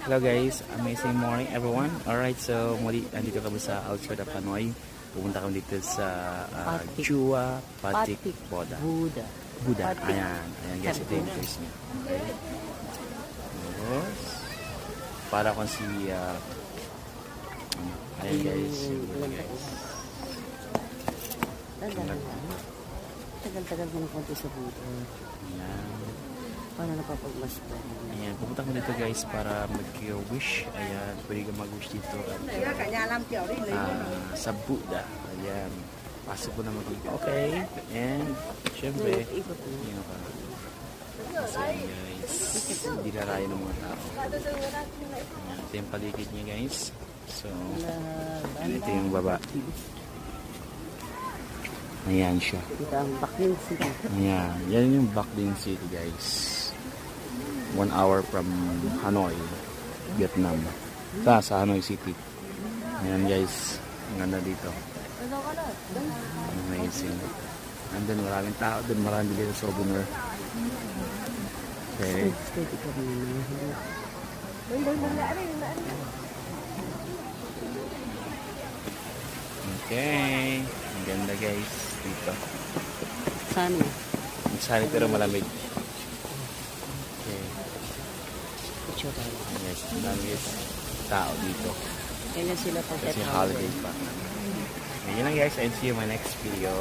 Hello guys, amazing morning everyone. Alright, so muli andito kami sa outskirts of Hanoi. Pupunta kami dito sa Chua Patik Boda. Buddha. Ayan, ayan guys, ito yung place niya. Okay. Tapos, para kung si ayan guys, Tagal-tagal mo ng konti sa Buddha. ayan. Paano napapagmas ba? Ayan, pupunta kami dito guys para mag-wish. Ayan, pwede ka mag-wish dito at sa Buddha. Ayan, pasok po na mag-wish. Okay, and syempre, yun ka. Kasi guys, hindi narayan ng mga tao. Ayan, ito yung paligid niya guys. So, ito yung baba. Ayan siya. Ito ang Baklin City. Ayan, yan yung Baklin City guys. 1 hour from Hanoi, Vietnam. Sa Hanoi City. Ayan guys, ang ganda dito. Amazing. Andun maraming tao, dun maraming dito souvenir. Okay. Okay. Ang ganda guys dito. Saan eh? Masari pero malamig. Okay. Picture tayo. Yes, ang dami guys tao dito. Kailan sila pag Kasi holiday pa. Ngayon lang guys, and see you in my next video.